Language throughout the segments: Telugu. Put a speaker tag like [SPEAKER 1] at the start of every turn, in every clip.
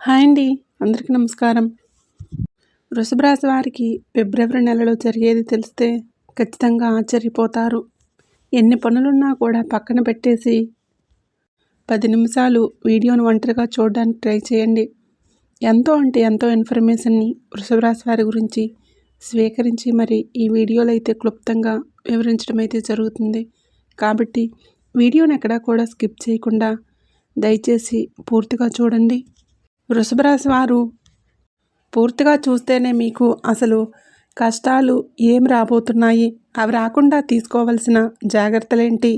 [SPEAKER 1] హాయ్ అండి. అందరికీ నమస్కారం. వృషభ రాశి వారికి ఫిబ్రవరి నెలలో జరిగేది తెలిస్తే ఖచ్చితంగా ఆశ్చర్యపోతారు. ఎన్ని పనులున్నా కూడా పక్కన పెట్టేసి 10 నిమిషాలు వీడియోను ఒంటరిగా చూడడానికి ట్రై చేయండి. ఎంతో అంటే ఎంతో ఇన్ఫర్మేషన్ని వృషభ రాశి వారి గురించి స్వీకరించి మరి ఈ వీడియోలో అయితే క్లుప్తంగా వివరించడం అయితే జరుగుతుంది. కాబట్టి వీడియోని ఎక్కడా కూడా స్కిప్ చేయకుండా దయచేసి పూర్తిగా చూడండి. వృషభ రాశి వారు పూర్తిగా చూస్తేనే మీకు అసలు కష్టాలు ఏం రాబోతున్నాయి, అవి రాకుండా తీసుకోవాల్సిన జాగ్రత్తలేంటి,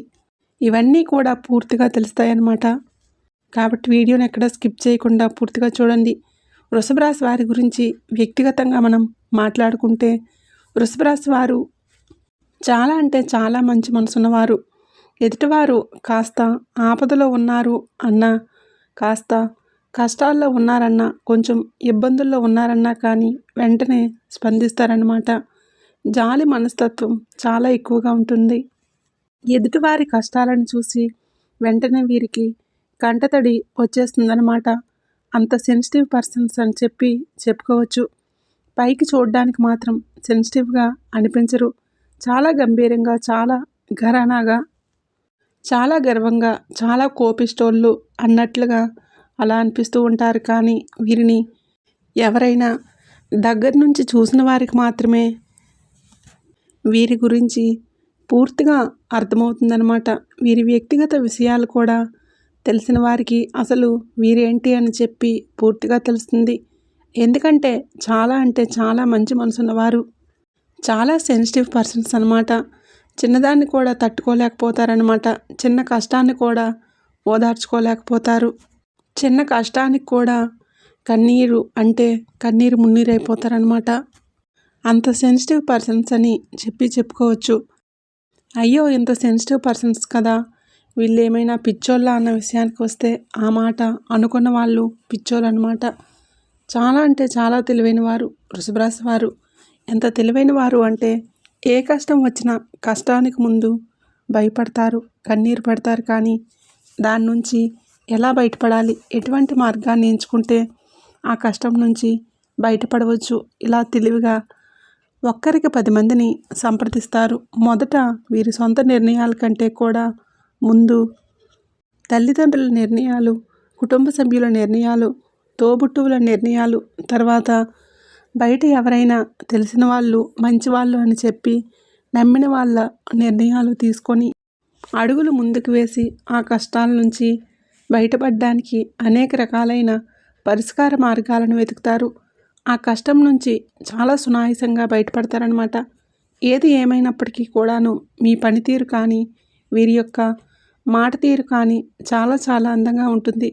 [SPEAKER 1] ఇవన్నీ కూడా పూర్తిగా తెలుస్తాయన్నమాట. కాబట్టి వీడియోని ఎక్కడ స్కిప్ చేయకుండా పూర్తిగా చూడండి. వృషభ రాశి వారి గురించి వ్యక్తిగతంగా మనం మాట్లాడుకుంటే వృషభ రాశి వారు చాలా అంటే చాలా మంచి మనసున్నవారు. ఎదుటివారు కాస్త ఆపదలో ఉన్నారు అన్నా, కాస్త కష్టాల్లో ఉన్నారన్నా, కొంచెం ఇబ్బందుల్లో ఉన్నారన్నా కానీ వెంటనే స్పందిస్తారన్నమాట. జాలి మనస్తత్వం చాలా ఎక్కువగా ఉంటుంది. ఎదుటివారి కష్టాలను చూసి వెంటనే వీరికి కంటతడి వచ్చేస్తుందన్నమాట. అంత సెన్సిటివ్ పర్సన్స్ అని చెప్పుకోవచ్చు. పైకి చూడడానికి మాత్రం సెన్సిటివ్గా అనిపించరు. చాలా గంభీరంగా, చాలా ఘరానాగా, చాలా గర్వంగా, చాలా కోపిష్టోళ్ళు అన్నట్లుగా అలా అనిపిస్తూ ఉంటారు. కానీ వీరిని ఎవరైనా దగ్గర నుంచి చూసిన వారికి మాత్రమే వీరి గురించి పూర్తిగా అర్థమవుతుందన్నమాట. వీరి వ్యక్తిగత విషయాలు కూడా తెలిసిన వారికి అసలు వీరేంటి అని చెప్పి పూర్తిగా తెలుస్తుంది. ఎందుకంటే చాలా అంటే చాలా మంచి మనసున్నవారు, చాలా సెన్సిటివ్ పర్సన్స్ అన్నమాట. చిన్నదాన్ని కూడా తట్టుకోలేకపోతారనమాట. చిన్న కష్టాన్ని కూడా ఓదార్చుకోలేకపోతారు. చిన్న కష్టానికి కూడా కన్నీరు మున్నీరైపోతారనమాట. అంత సెన్సిటివ్ పర్సన్స్ అని చెప్పుకోవచ్చు. అయ్యో ఇంత సెన్సిటివ్ పర్సన్స్ కదా, వీళ్ళు ఏమైనా పిచ్చోళ్ళ అన్న విషయానికి వస్తే ఆ మాట అనుకున్న వాళ్ళు పిచ్చోళ్ళు అనమాట. చాలా అంటే చాలా తెలివైన వారు వృషభ రాశి వారు. ఎంత తెలివైన వారు అంటే ఏ కష్టం వచ్చినా కష్టానికి ముందు భయపడతారు, కన్నీరు పడతారు. కానీ దాని నుంచి ఎలా బయటపడాలి, ఎటువంటి మార్గాన్ని ఎంచుకుంటే ఆ కష్టం నుంచి బయటపడవచ్చు, ఇలా తెలివిగా ఒక్కరికి 10 మందిని సంప్రదిస్తారు. మొదట వీరి సొంత నిర్ణయాల కంటే కూడా ముందు తల్లిదండ్రుల నిర్ణయాలు, కుటుంబ సభ్యుల నిర్ణయాలు, తోబుట్టువుల నిర్ణయాలు, తర్వాత బయట ఎవరైనా తెలిసిన వాళ్ళు, మంచివాళ్ళు అని చెప్పి నమ్మిన వాళ్ళ నిర్ణయాలు తీసుకొని అడుగులు ముందుకు వేసి ఆ కష్టాల నుంచి బయటపడడానికి అనేక రకాలైన పరిష్కార మార్గాలను వెతుకుతారు. ఆ కష్టం నుంచి చాలా సునాయాసంగా బయటపడతారనమాట. ఏది ఏమైనప్పటికీ కూడాను మీ పనితీరు కానీ, వీరి యొక్క మాట తీరు కానీ చాలా చాలా అందంగా ఉంటుంది.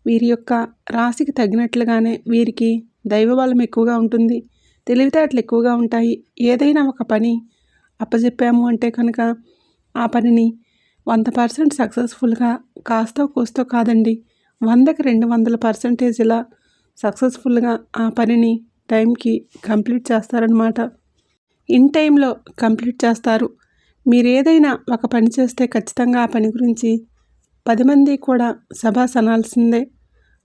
[SPEAKER 1] వీరి యొక్క రాశికి తగినట్లుగానే వీరికి దైవబలం ఎక్కువగా ఉంటుంది, తెలివితేటలు ఎక్కువగా ఉంటాయి. ఏదైనా ఒక పని అప్పచెప్పాము అంటే కనుక ఆ పనిని 100% సక్సెస్ఫుల్గా కాస్తో కూస్తో కాదండి, 100కి 200% ఇలా సక్సెస్ఫుల్గా ఆ పనిని టైంకి కంప్లీట్ చేస్తారనమాట. ఇన్ టైంలో కంప్లీట్ చేస్తారు. మీరు ఏదైనా ఒక పని చేస్తే ఖచ్చితంగా ఆ పని గురించి 10 మంది కూడా శభాష్ అనాల్సిందే.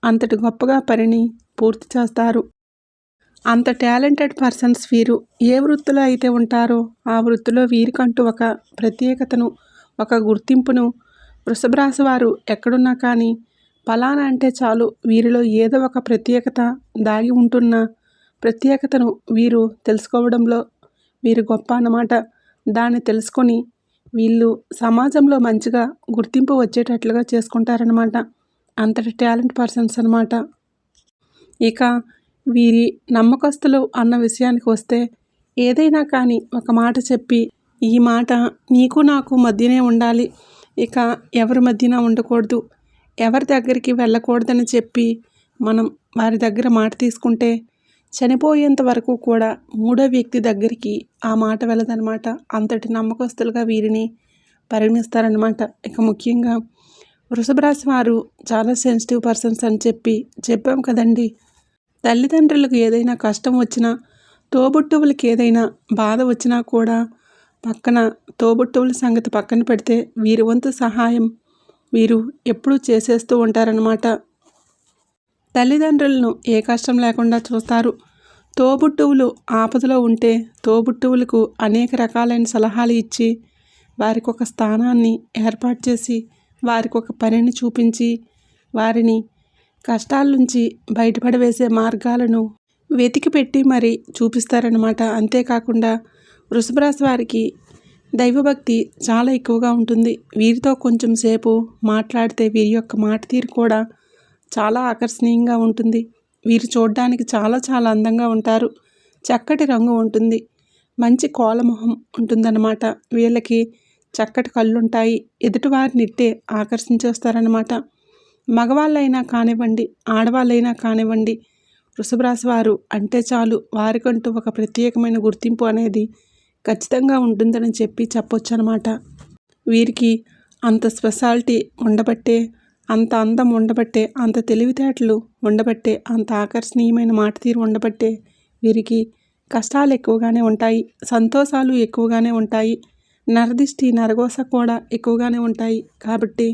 [SPEAKER 1] అంతటి గొప్పగా పనిని పూర్తి చేస్తారు. అంత టాలెంటెడ్ పర్సన్స్ వీరు. ఏ వృత్తిలో అయితే ఉంటారో ఆ వృత్తిలో వీరికంటూ ఒక ప్రత్యేకతను, ఒక గుర్తింపును వృషభ రాశి వారు ఎక్కడున్నా కానీ ఫలానా అంటే చాలు వీరిలో ఏదో ఒక ప్రత్యేకత దాగి ఉంటున్న ప్రత్యేకతను వీరు తెలుసుకోవడంలో వీరు గొప్ప అన్నమాట. దాన్ని తెలుసుకొని వీళ్ళు సమాజంలో మంచిగా గుర్తింపు వచ్చేటట్లుగా చేసుకుంటారనమాట. అంతటి టాలెంట్ పర్సన్స్ అనమాట. ఇక వీరి నమ్మకస్తులు అన్న విషయానికి వస్తే ఏదైనా కానీ ఒక మాట చెప్పి, ఈ మాట నీకు నాకు మధ్యనే ఉండాలి, ఇక ఎవరి మధ్యన ఉండకూడదు, ఎవరి దగ్గరికి వెళ్ళకూడదని చెప్పి మనం వారి దగ్గర మాట తీసుకుంటే చనిపోయేంత వరకు కూడా మూడో వ్యక్తి దగ్గరికి ఆ మాట వెళ్ళదనమాట. అంతటి నమ్మకస్తులుగా వీరిని పరిగణిస్తారనమాట. ఇక ముఖ్యంగా వృషభ రాశి వారు చాలా సెన్సిటివ్ పర్సన్స్ అని చెప్పాం కదండి. తల్లిదండ్రులకు ఏదైనా కష్టం వచ్చినా, తోబుట్టువులకి ఏదైనా బాధ వచ్చినా కూడా పక్కన తోబుట్టువుల సంగతి పక్కన పెడితే వీరి వంతు సహాయం వీరు ఎప్పుడూ చేసేస్తూ ఉంటారనమాట. తల్లిదండ్రులను ఏ కష్టం లేకుండా చూస్తారు. తోబుట్టువులు ఆపదలో ఉంటే తోబుట్టువులకు అనేక రకాలైన సలహాలు ఇచ్చి వారికి ఒక స్థానాన్ని ఏర్పాటు చేసి వారికి ఒక పనిని చూపించి వారిని కష్టాల నుంచి బయటపడవేసే మార్గాలను వెతికి పెట్టి మరి చూపిస్తారనమాట. అంతేకాకుండా వృషభ రాశి వారికి దైవభక్తి చాలా ఎక్కువగా ఉంటుంది. వీరితో కొంచెం సేపు మాట్లాడితే వీరి యొక్క మాట తీరు కూడా చాలా ఆకర్షణీయంగా ఉంటుంది. వీరు చూడడానికి చాలా చాలా అందంగా ఉంటారు. చక్కటి రంగు ఉంటుంది. మంచి కోలమొహం ఉంటుందన్నమాట. వీళ్ళకి చక్కటి కళ్ళుంటాయి. ఎదుటివారిని ఇట్టే ఆకర్షించేస్తారనమాట. మగవాళ్ళైనా కానివ్వండి, ఆడవాళ్ళైనా కానివ్వండి, వృషభ రాశి వారు అంటే చాలు వారికంటూ ఒక ప్రత్యేకమైన గుర్తింపు అనేది ఖచ్చితంగా ఉంటుందని చెప్పొచ్చు అనమాట. వీరికి అంత స్పెషాలిటీ ఉండబట్టే, అంత అందం ఉండబట్టే, అంత తెలివితేటలు ఉండబట్టే, అంత ఆకర్షణీయమైన మాట తీరు ఉండబట్టే వీరికి కష్టాలు ఎక్కువగానే ఉంటాయి, సంతోషాలు ఎక్కువగానే ఉంటాయి, నరదిష్టి నరఘోష కూడా ఎక్కువగానే ఉంటాయి. కాబట్టి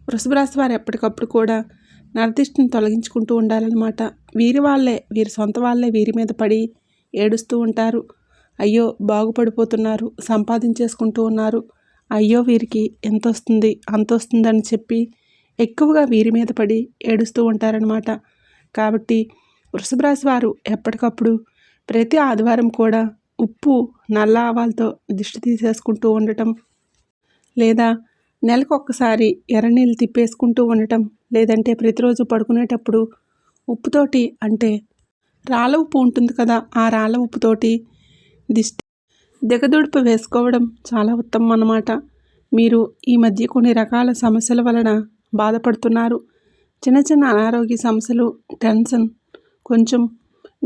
[SPEAKER 1] వృషభ రాశి వారు ఎప్పటికప్పుడు కూడా నరదిష్టిని తొలగించుకుంటూ ఉండాలన్నమాట. వీరి సొంత వాళ్ళే వీరి మీద పడి ఏడుస్తూ ఉంటారు. అయ్యో బాగుపడిపోతున్నారు, సంపాదించేసుకుంటూ ఉన్నారు, అయ్యో వీరికి ఎంత వస్తుంది అంత వస్తుందని చెప్పి ఎక్కువగా వీరి మీద పడి ఏడుస్తూ ఉంటారనమాట. కాబట్టి వృషభ రాశి వారు ఎప్పటికప్పుడు ప్రతి ఆదివారం కూడా ఉప్పు నల్ల ఆవాలతో దిష్టి తీసేసుకుంటూ ఉండటం, లేదా నెలకు ఒక్కసారి ఎర్రనీళ్ళు తిప్పేసుకుంటూ ఉండటం, లేదంటే ప్రతిరోజు పడుకునేటప్పుడు ఉప్పుతోటి అంటే రాళ్ళ ఉప్పు ఉంటుంది కదా, ఆ రాళ్ళ ఉప్పుతోటి దిష్టి దిగదుడుపు వేసుకోవడం చాలా ఉత్తమం అన్నమాట. మీరు ఈ మధ్య కొన్ని రకాల సమస్యల వలన బాధపడుతున్నారు. చిన్న చిన్న అనారోగ్య సమస్యలు, టెన్షన్, కొంచెం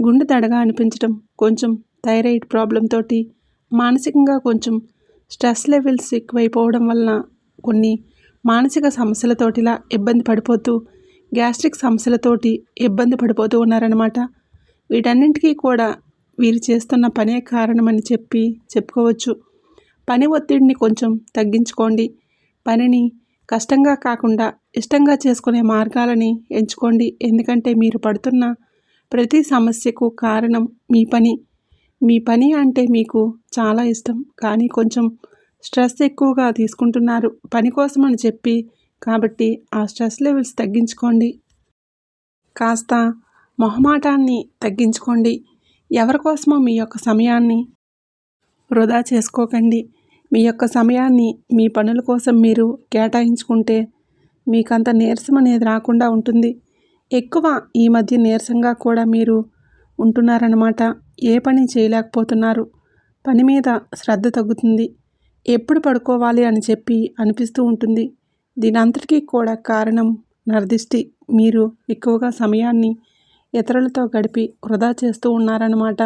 [SPEAKER 1] గుండె దడగా అనిపించడం, కొంచెం థైరాయిడ్ ప్రాబ్లం తోటి మానసికంగా కొంచెం స్ట్రెస్ లెవెల్స్ ఎక్కువైపోవడం వలన కొన్ని మానసిక సమస్యలతోటిలా ఇబ్బంది పడిపోతూ, గ్యాస్ట్రిక్ సమస్యలతోటి ఇబ్బంది పడిపోతూ ఉన్నారనమాట. వీటన్నింటికీ కూడా వీరు చేస్తున్న పనే కారణమని చెప్పుకోవచ్చు. పని ఒత్తిడిని కొంచెం తగ్గించుకోండి. పనిని కష్టంగా కాకుండా ఇష్టంగా చేసుకునే మార్గాలని ఎంచుకోండి. ఎందుకంటే మీరు పడుతున్న ప్రతి సమస్యకు కారణం మీ పని. మీ పని అంటే మీకు చాలా ఇష్టం, కానీ కొంచెం స్ట్రెస్ ఎక్కువగా తీసుకుంటున్నారు పని కోసం అని చెప్పి. కాబట్టి ఆ స్ట్రెస్ లెవెల్స్ తగ్గించుకోండి. కాస్త మొహమాటాన్ని తగ్గించుకోండి. ఎవరి కోసమో మీ యొక్క సమయాన్ని వృధా చేసుకోకండి. మీ యొక్క సమయాన్ని మీ పనుల కోసం మీరు కేటాయించుకుంటే మీకంత నీరసం అనేది రాకుండా ఉంటుంది. ఎక్కువ ఈ మధ్య నీరసంగా కూడా మీరు ఉంటున్నారన్నమాట. ఏ పని చేయలేకపోతున్నారు. పని మీద శ్రద్ధ తగ్గుతుంది. ఎప్పుడు పడుకోవాలి అని చెప్పి అనిపిస్తూ ఉంటుంది. దీనంతటికీ కూడా కారణం నరదిష్టి. మీరు ఎక్కువగా సమయాన్ని ఇతరులతో గడిపి వృధా చేస్తూ ఉన్నారన్నమాట.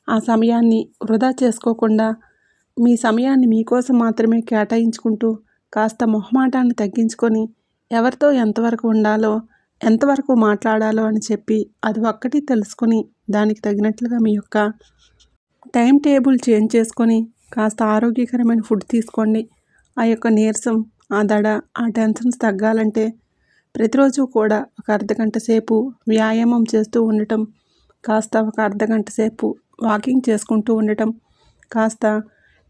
[SPEAKER 1] ఆ సమయాన్ని వృధా చేసుకోకుండా మీ సమయాన్ని మీకోసం మాత్రమే కేటాయించుకుంటూ కాస్త మొహమాటాన్ని తగ్గించుకొని ఎవరితో ఎంతవరకు ఉండాలో, ఎంతవరకు మాట్లాడాలో అని చెప్పి అది ఒక్కటి తెలుసుకొని దానికి తగినట్లుగా మీ యొక్క టైం టేబుల్ చేంజ్ చేసుకొని కాస్త ఆరోగ్యకరమైన ఫుడ్ తీసుకోండి. ఆ యొక్క నీరసం, ఆ దడ, ఆ టెన్షన్స్ తగ్గాలంటే ప్రతిరోజు కూడా ఒక అర్ధగంట సేపు వ్యాయామం చేస్తూ ఉండటం, కాస్త ఒక అర్ధగంట సేపు వాకింగ్ చేసుకుంటూ ఉండటం, కాస్త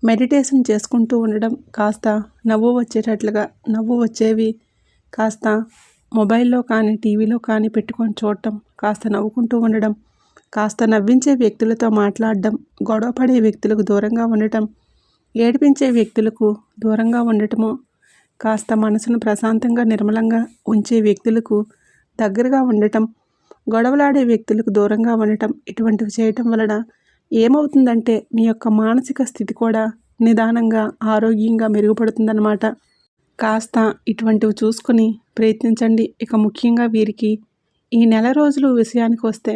[SPEAKER 1] మెడిటేషన్ చేసుకుంటూ ఉండడం, కాస్త నవ్వు వచ్చేటట్లుగా నవ్వు వచ్చేవి కాస్త మొబైల్లో కానీ టీవీలో కానీ పెట్టుకొని చూడటం, కాస్త నవ్వుకుంటూ ఉండడం, కాస్త నవ్వించే వ్యక్తులతో మాట్లాడడం, గొడవ పడే వ్యక్తులకు దూరంగా ఉండటం, ఏడిపించే వ్యక్తులకు దూరంగా ఉండటము, కాస్త మనసును ప్రశాంతంగా నిర్మలంగా ఉంచే వ్యక్తులకు దగ్గరగా ఉండటం, గొడవలాడే వ్యక్తులకు దూరంగా ఉండటం, ఇటువంటివి చేయటం వలన ఏమవుతుందంటే మీ యొక్క మానసిక స్థితి కూడా నిదానంగా ఆరోగ్యంగా మెరుగుపడుతుందన్నమాట. కాస్త ఇటువంటివి చూసుకొని ప్రయత్నించండి. ఇక ముఖ్యంగా వీరికి ఈ నెల రోజులు విషయానికి వస్తే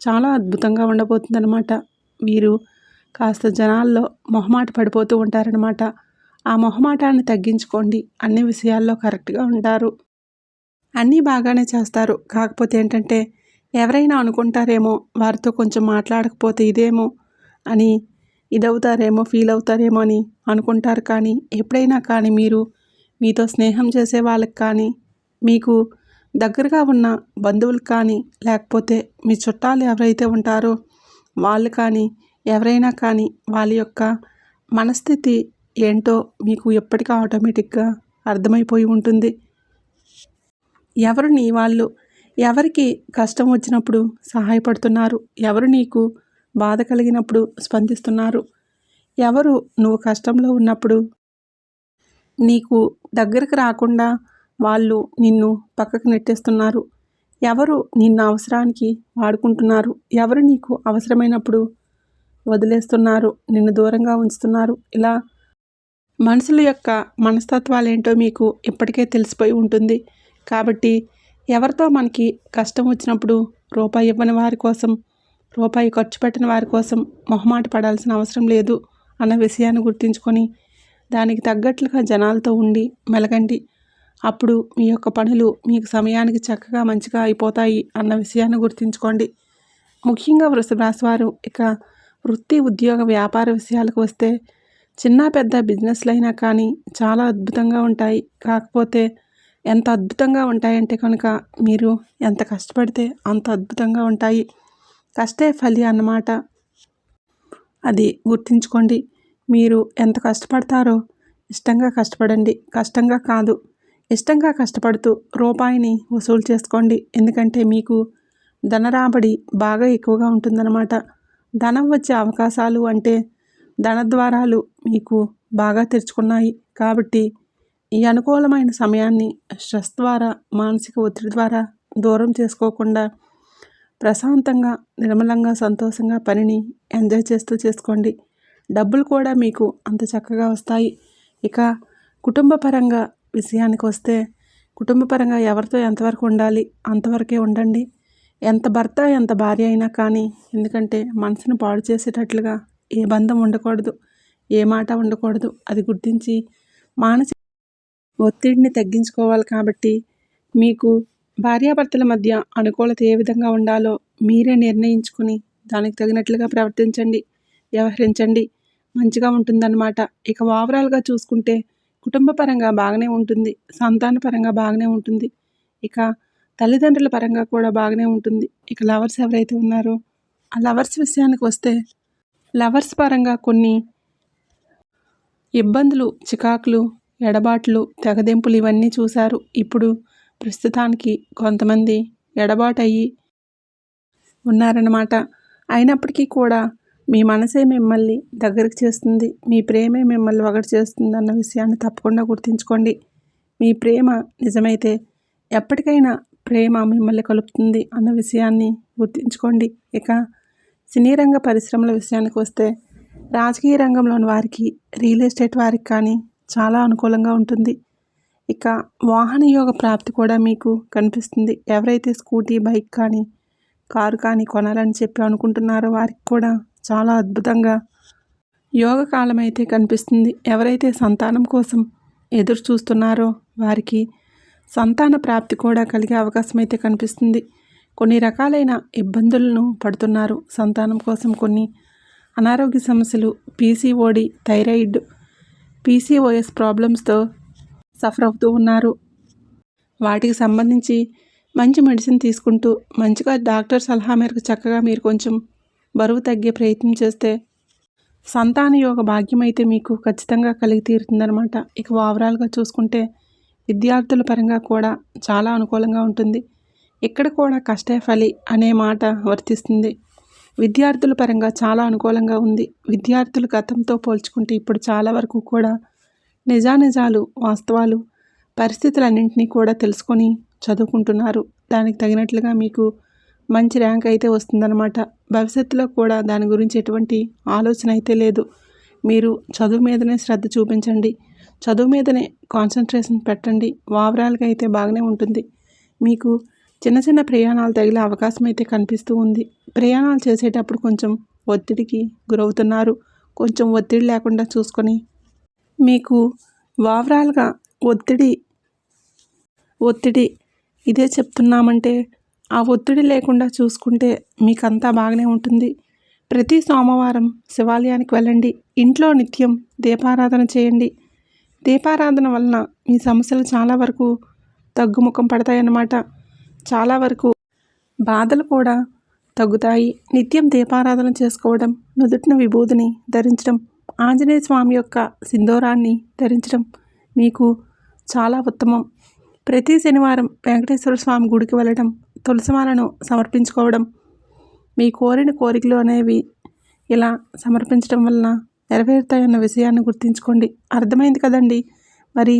[SPEAKER 1] చాలా అద్భుతంగా ఉండబోతుందన్నమాట. వీరు కాస్త జనాల్లో మొహమాట పడిపోతూ ఉంటారనమాట. ఆ మొహమాటాన్ని తగ్గించుకోండి. అన్ని విషయాల్లో కరెక్ట్గా ఉంటారు, అన్నీ బాగానే చేస్తారు. కాకపోతే ఏంటంటే ఎవరైనా అనుకుంటారేమో వారితో కొంచెం మాట్లాడకపోతే ఇదేమో అని ఇదవుతారేమో, ఫీల్ అవుతారేమో అని అనుకుంటారు. కానీ ఎప్పుడైనా కానీ మీరు మీతో స్నేహం చేసే వాళ్ళకి కానీ, మీకు దగ్గరగా ఉన్న బంధువులు కానీ, లేకపోతే మీ చుట్టాలు ఎవరైతే ఉంటారో వాళ్ళు కానీ, ఎవరైనా కానీ వాళ్ళ యొక్క మనస్థితి ఏంటో మీకు ఎప్పటికీ ఆటోమేటిక్గా అర్థమైపోయి ఉంటుంది. ఎవరు నీ వాళ్ళు, ఎవరికి కష్టం వచ్చినప్పుడు సహాయపడుతున్నారు, ఎవరు నీకు బాధ కలిగినప్పుడు స్పందిస్తున్నారు, ఎవరు నువ్వు కష్టంలో ఉన్నప్పుడు నీకు దగ్గరకు రాకుండా వాళ్ళు నిన్ను పక్కకు నెట్టేస్తున్నారు, ఎవరు నిన్ను అవసరానికి వాడుకుంటున్నారు, ఎవరు నీకు అవసరమైనప్పుడు వదిలేస్తున్నారు, నిన్ను దూరంగా ఉంచుతున్నారు. ఇలా మనుషుల యొక్క మనస్తత్వాలేంటో మీకు ఇప్పటికే తెలిసిపోయి ఉంటుంది. కాబట్టి ఎవరితో మనకి కష్టం వచ్చినప్పుడు రూపాయి ఇవ్వని వారి కోసం, రూపాయి ఖర్చు పెట్టని వారి కోసం మొహమాట పడాల్సిన అవసరం లేదు అన్న విషయాన్ని గుర్తుంచుకొని దానికి తగ్గట్లుగా జనాలతో ఉండి మెలగండి. అప్పుడు మీ యొక్క పనులు మీకు సమయానికి చక్కగా మంచిగా అయిపోతాయి అన్న విషయాన్ని గుర్తుంచుకోండి. ముఖ్యంగా వృషభ రాశి వారు ఇక వృత్తి, ఉద్యోగ, వ్యాపార విషయాలకు వస్తే చిన్న పెద్ద బిజినెస్లు అయినా కానీ చాలా అద్భుతంగా ఉంటాయి. కాకపోతే ఎంత అద్భుతంగా ఉంటాయంటే కనుక మీరు ఎంత కష్టపడితే అంత అద్భుతంగా ఉంటాయి. కష్టే ఫలి అన్నమాట. అది గుర్తుంచుకోండి. మీరు ఎంత కష్టపడతారో ఇష్టంగా కష్టపడండి, కష్టంగా కాదు. ఇష్టంగా కష్టపడుతూ రూపాయిని వసూలు చేసుకోండి. ఎందుకంటే మీకు ధన రాబడి బాగా ఎక్కువగా ఉంటుందన్నమాట. ధనం వచ్చే అవకాశాలు అంటే ధనద్వారాలు మీకు బాగా తెరుచుకున్నాయి. కాబట్టి ఈ అనుకూలమైన సమయాన్ని స్ట్రెస్ ద్వారా, మానసిక ఒత్తిడి ద్వారా దూరం చేసుకోకుండా ప్రశాంతంగా, నిర్మలంగా, సంతోషంగా పనిని ఎంజాయ్ చేస్తూ చేసుకోండి. డబ్బులు కూడా మీకు అంత చక్కగా వస్తాయి. ఇక కుటుంబ పరంగా విషయానికి వస్తే కుటుంబ పరంగా ఎవరితో ఎంతవరకు ఉండాలి అంతవరకే ఉండండి. ఎంత భర్త ఎంత భార్య అయినా కానీ, ఎందుకంటే మనసును పాడు చేసేటట్లుగా ఏ బంధం ఉండకూడదు, ఏ మాట ఉండకూడదు. అది గుర్తించి మానసిక ఒత్తిడిని తగ్గించుకోవాలి. కాబట్టి మీకు భార్యాభర్తల మధ్య అనుకూలత ఏ విధంగా ఉండాలో మీరే నిర్ణయించుకుని దానికి తగినట్లుగా ప్రవర్తించండి, వ్యవహరించండి. మంచిగా ఉంటుందన్నమాట. ఇక ఓవరాల్గా చూసుకుంటే కుటుంబ పరంగా బాగానే ఉంటుంది, సంతాన పరంగా బాగానే ఉంటుంది, ఇక తల్లిదండ్రుల పరంగా కూడా బాగానే ఉంటుంది. ఇక లవర్స్ ఎవరైతే ఉన్నారో ఆ లవర్స్ విషయానికి వస్తే లవర్స్ పరంగా కొన్ని ఇబ్బందులు, చికాకులు, ఎడబాట్లు, తెగదెంపులు ఇవన్నీ చూశారు. ఇప్పుడు ప్రస్తుతానికి కొంతమంది ఎడబాటయ్యి ఉన్నారన్నమాట. అయినప్పటికీ కూడా మీ మనసే మిమ్మల్ని దగ్గరికి చేస్తుంది, మీ ప్రేమే మిమ్మల్ని ఒకటి చేస్తుంది అన్న విషయాన్ని తప్పకుండా గుర్తుంచుకోండి. మీ ప్రేమ నిజమైతే ఎప్పటికైనా ప్రేమ మిమ్మల్ని కలుపుతుంది అన్న విషయాన్ని గుర్తుంచుకోండి. ఇక సినీ రంగ పరిశ్రమల విషయానికి వస్తే రాజకీయ రంగంలోని వారికి, రియల్ ఎస్టేట్ వారికి కానీ చాలా అనుకూలంగా ఉంటుంది. ఇక వాహన యోగ ప్రాప్తి కూడా మీకు కనిపిస్తుంది. ఎవరైతే స్కూటీ, బైక్ కానీ, కారు కానీ కొనాలని చెప్పి అనుకుంటున్నారో వారికి కూడా చాలా అద్భుతంగా యోగ కాలం అయితే కనిపిస్తుంది. ఎవరైతే సంతానం కోసం ఎదురు చూస్తున్నారో వారికి సంతాన ప్రాప్తి కూడా కలిగే అవకాశం అయితే కనిపిస్తుంది. కొన్ని రకాలైన ఇబ్బందులను పడుతున్నారు సంతానం కోసం. కొన్ని అనారోగ్య సమస్యలు, పీసీఓడి, థైరాయిడ్, పీసీఓఎస్ ప్రాబ్లమ్స్తో సఫర్ అవుతూ ఉన్నారు. వాటికి సంబంధించి మంచి మెడిసిన్ తీసుకుంటూ మంచిగా డాక్టర్ సలహా మేరకు చక్కగా మీరు కొంచెం బరువు తగ్గే ప్రయత్నం చేస్తే సంతాన యోగ భాగ్యం అయితే మీకు ఖచ్చితంగా కలిగి తీరుతుందనమాట. ఇక ఓవరాల్గా చూసుకుంటే విద్యార్థుల పరంగా కూడా చాలా అనుకూలంగా ఉంటుంది. ఇక్కడ కూడా కష్టే ఫలి అనే మాట వర్తిస్తుంది. విద్యార్థుల పరంగా చాలా అనుకూలంగా ఉంది. విద్యార్థులు గతంతో పోల్చుకుంటే ఇప్పుడు చాలా వరకు కూడా నిజానిజాలు, వాస్తవాలు, పరిస్థితులన్నింటినీ కూడా తెలుసుకొని చదువుకుంటున్నారు. దానికి తగినట్లుగా మీకు మంచి ర్యాంక్ అయితే వస్తుందన్నమాట. భవిష్యత్తులో కూడా దాని గురించి ఎటువంటి ఆలోచన అయితే లేదు. మీరు చదువు మీదనే శ్రద్ధ చూపించండి, చదువు మీదనే కాన్సన్ట్రేషన్ పెట్టండి. ఓవరాల్గా అయితే బాగానే ఉంటుంది. మీకు చిన్న చిన్న ప్రయాణాలు తగిలే అవకాశం అయితే కనిపిస్తూ ఉంది. ప్రయాణాలు చేసేటప్పుడు కొంచెం ఒత్తిడికి గురవుతున్నారు. కొంచెం ఒత్తిడి లేకుండా చూసుకొని మీకు ఓవరాల్గా ఒత్తిడి ఇదే చెప్తున్నామంటే ఆ ఒత్తిడి లేకుండా చూసుకుంటే మీకంతా బాగానే ఉంటుంది. ప్రతి సోమవారం శివాలయానికి వెళ్ళండి. ఇంట్లో నిత్యం దీపారాధన చేయండి. దీపారాధన వలన మీ సమస్యలు చాలా వరకు తగ్గుముఖం పడతాయన్నమాట. చాలా వరకు బాధలు కూడా తగ్గుతాయి. నిత్యం దీపారాధన చేసుకోవడం, నుదుటిన విభూదిని ధరించడం, ఆంజనేయ స్వామి యొక్క సింధూరాన్ని ధరించడం మీకు చాలా ఉత్తమం. ప్రతి శనివారం వెంకటేశ్వర స్వామి గుడికి వెళ్ళడం, తులసిమాలను సమర్పించుకోవడం, మీ కోరిన కోరికలు అనేవి ఇలా సమర్పించడం వలన నెరవేరుతాయన్న విషయాన్ని గుర్తుంచుకోండి. అర్థమైంది కదండి. మరి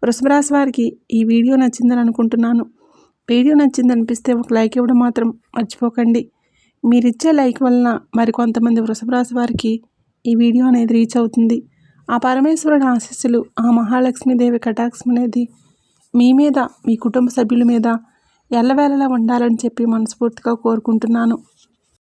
[SPEAKER 1] వృషభ రాశి వారికి ఈ వీడియో నచ్చిందని అనుకుంటున్నాను. వీడియో నచ్చింది అనిపిస్తే ఒక లైక్ ఇవ్వడం మాత్రం మర్చిపోకండి. మీరిచ్చే లైక్ వలన మరికొంతమంది వృషభ రాశి వారికి ఈ వీడియో అనేది రీచ్ అవుతుంది. ఆ పరమేశ్వరుడి ఆశీస్సులు, ఆ మహాలక్ష్మీదేవి కటాక్షం అనేది మీ మీద, మీ కుటుంబ సభ్యుల మీద ఎల్లవేళలా ఉండాలని చెప్పి మనస్ఫూర్తిగా కోరుకుంటున్నాను.